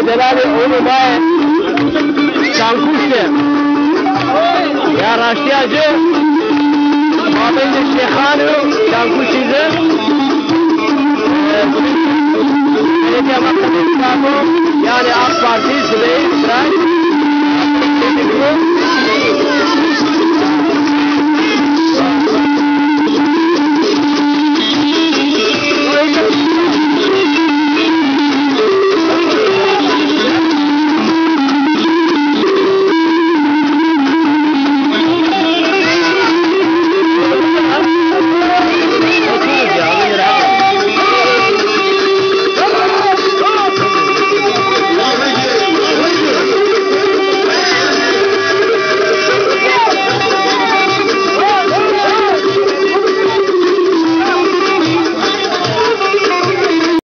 جلال علماء شانکوشته یا راشتیاجه مابین شیخان و شانکوشیزه belediye makam yani AK Parti, Zübeyir, İsrail,